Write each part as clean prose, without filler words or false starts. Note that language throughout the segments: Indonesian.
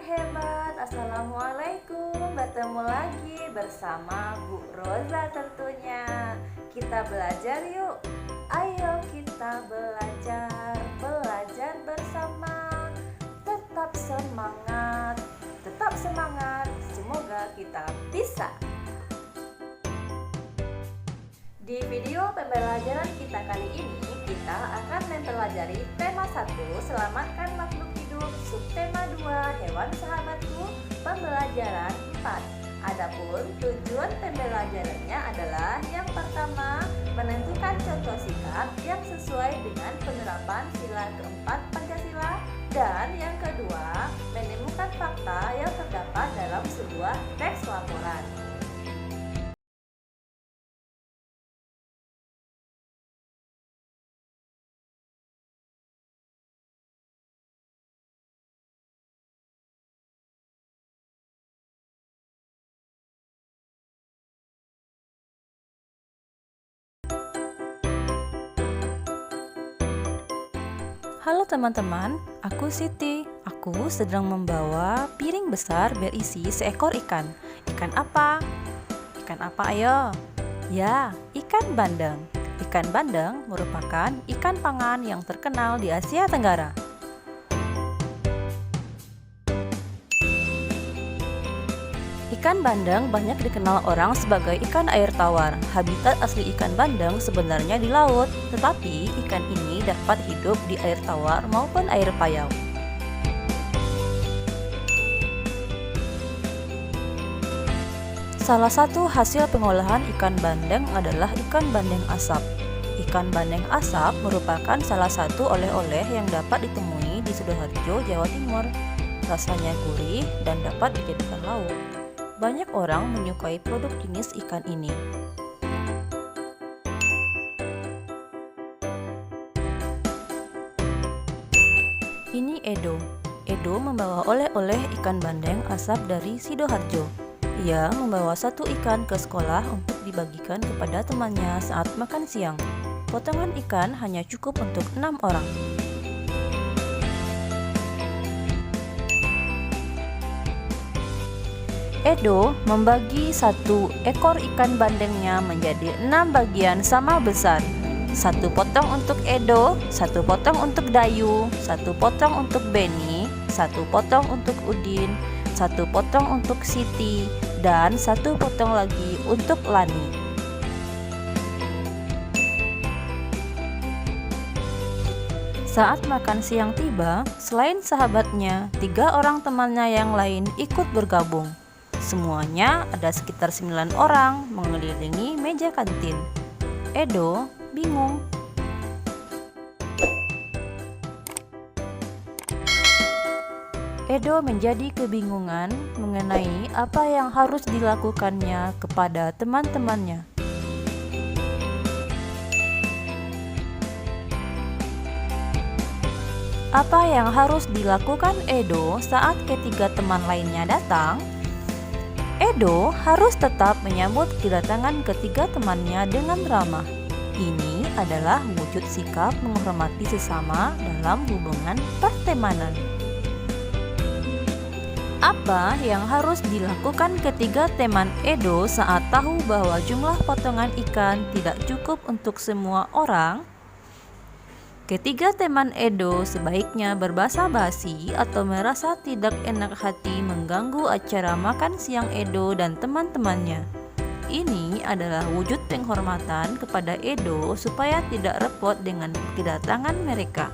hebat, Assalamualaikum. Bertemu lagi bersama Bu Roza tentunya. Kita belajar yuk. Ayo kita belajar, belajar bersama. Tetap semangat, tetap semangat. Semoga kita bisa. Di video pembelajaran kita kali ini, kita akan mempelajari tema 1, selamatkan makhluk hidup, subtema 2, hewan sahabatku, pembelajaran 4. Adapun tujuan pembelajarannya adalah yang pertama, menentukan contoh sikap yang sesuai dengan penerapan sila keempat Pancasila, dan yang kedua, menemukan fakta yang terdapat dalam sebuah teks laporan. Halo teman-teman, aku Siti. Aku sedang membawa piring besar berisi seekor ikan. Ikan apa? Ikan apa ayo? Ya, ikan bandeng. Ikan bandeng merupakan ikan pangan yang terkenal di Asia Tenggara. Ikan bandeng banyak dikenal orang sebagai ikan air tawar. Habitat asli ikan bandeng sebenarnya di laut, tetapi ikan ini dapat hidup di air tawar maupun air payau. Salah satu hasil pengolahan ikan bandeng adalah ikan bandeng asap. Ikan bandeng asap merupakan salah satu oleh-oleh yang dapat ditemui di Sidoarjo, Jawa Timur. Rasanya gurih dan dapat dijadikan lauk. Banyak orang menyukai produk jenis ikan ini. Ini Edo. Edo membawa oleh-oleh ikan bandeng asap dari Sidoarjo. Ia membawa satu ikan ke sekolah untuk dibagikan kepada temannya saat makan siang. Potongan ikan hanya cukup untuk 6 orang. Edo membagi satu ekor ikan bandengnya menjadi 6 bagian sama besar. Satu potong untuk Edo, satu potong untuk Dayu, satu potong untuk Beni, satu potong untuk Udin, satu potong untuk Siti, dan satu potong lagi untuk Lani. Saat makan siang tiba, selain sahabatnya, 3 orang temannya yang lain ikut bergabung. Semuanya ada sekitar 9 orang mengelilingi meja kantin. Edo bingung. Edo menjadi kebingungan mengenai apa yang harus dilakukannya kepada teman-temannya. Apa yang harus dilakukan Edo saat ketiga teman lainnya datang? Edo harus tetap menyambut kedatangan ketiga temannya dengan ramah. Ini adalah wujud sikap menghormati sesama dalam hubungan pertemanan. Apa yang harus dilakukan ketiga teman Edo saat tahu bahwa jumlah potongan ikan tidak cukup untuk semua orang? Ketiga teman Edo sebaiknya berbasa-basi atau merasa tidak enak hati mengganggu acara makan siang Edo dan teman-temannya. Ini adalah wujud penghormatan kepada Edo supaya tidak repot dengan kedatangan mereka.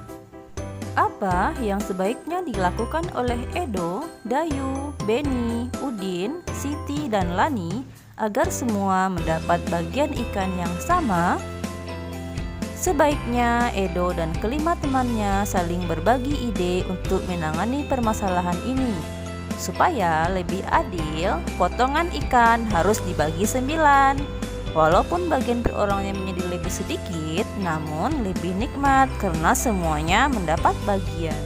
Apa yang sebaiknya dilakukan oleh Edo, Dayu, Beni, Udin, Siti, dan Lani agar semua mendapat bagian ikan yang sama? Sebaiknya Edo dan kelima temannya saling berbagi ide untuk menangani permasalahan ini. Supaya lebih adil, potongan ikan harus dibagi 9. Walaupun bagian per orangnya menjadi lebih sedikit, namun lebih nikmat karena semuanya mendapat bagian.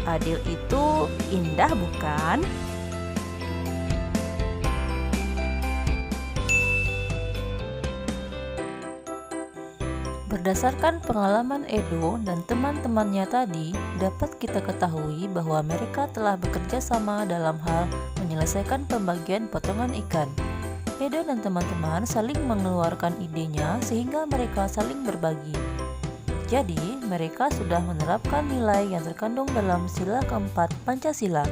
Adil itu indah, bukan? Berdasarkan pengalaman Edo dan teman-temannya tadi, dapat kita ketahui bahwa mereka telah bekerja sama dalam hal menyelesaikan pembagian potongan ikan. Edo dan teman-teman saling mengeluarkan idenya sehingga mereka saling berbagi. Jadi, mereka sudah menerapkan nilai yang terkandung dalam sila keempat Pancasila.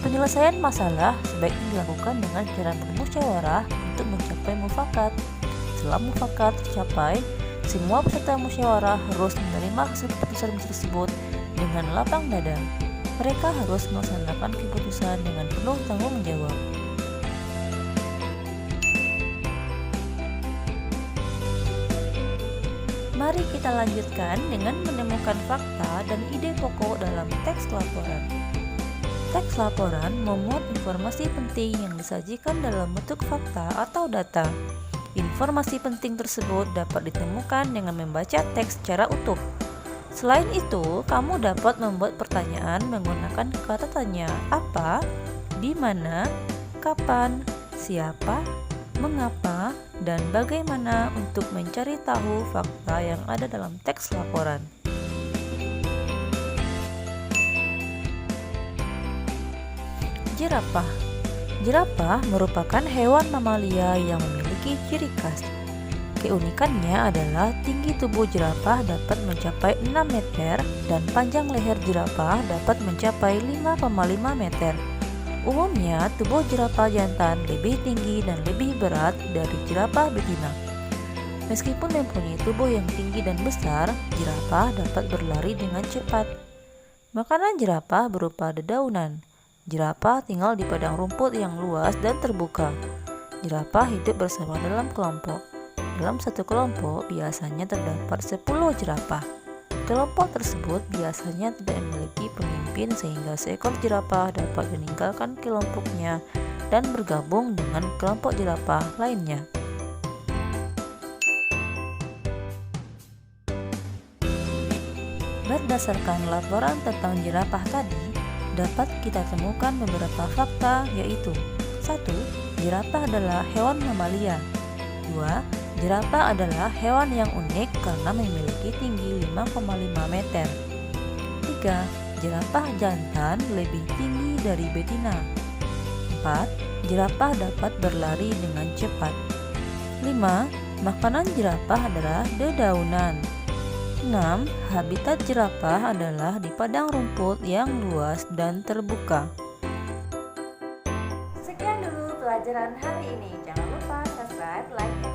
Penyelesaian masalah sebaiknya dilakukan dengan cara bermusyawarah untuk mencapai mufakat. Setelah mufakat tercapai, semua peserta musyawarah harus menerima keputusan tersebut dengan lapang dada. Mereka harus melaksanakan keputusan dengan penuh tanggung jawab. Mari kita lanjutkan dengan menemukan fakta dan ide pokok dalam teks laporan. Teks laporan memuat informasi penting yang disajikan dalam bentuk fakta atau data. Informasi penting tersebut dapat ditemukan dengan membaca teks secara utuh. Selain itu, kamu dapat membuat pertanyaan menggunakan kata tanya apa, di mana, kapan, siapa, mengapa, dan bagaimana untuk mencari tahu fakta yang ada dalam teks laporan. Jerapah. Jerapah merupakan hewan mamalia yang memiliki ciri khas. Keunikannya adalah tinggi tubuh jerapah dapat mencapai 6 meter dan panjang leher jerapah dapat mencapai 5,5 meter. Umumnya, tubuh jerapah jantan lebih tinggi dan lebih berat dari jerapah betina. Meskipun mempunyai tubuh yang tinggi dan besar, jerapah dapat berlari dengan cepat. Makanan jerapah berupa dedaunan. Jerapah tinggal di padang rumput yang luas dan terbuka. Jerapah hidup bersama dalam kelompok. Dalam satu kelompok biasanya terdapat 10 jerapah. Kelompok tersebut biasanya tidak memiliki pemimpin sehingga seekor jerapah dapat meninggalkan kelompoknya dan bergabung dengan kelompok jerapah lainnya. Berdasarkan laporan tentang jerapah tadi, dapat kita temukan beberapa fakta yaitu 1. Jerapah adalah hewan mamalia. 2. Jerapah adalah hewan yang unik karena memiliki tinggi 5,5 meter. 3. Jerapah jantan lebih tinggi dari betina. 4. Jerapah dapat berlari dengan cepat. 5. Makanan jerapah adalah dedaunan. 6. Habitat jerapah adalah di padang rumput yang luas dan terbuka. Sekian dulu pelajaran hari ini. Jangan lupa subscribe, like,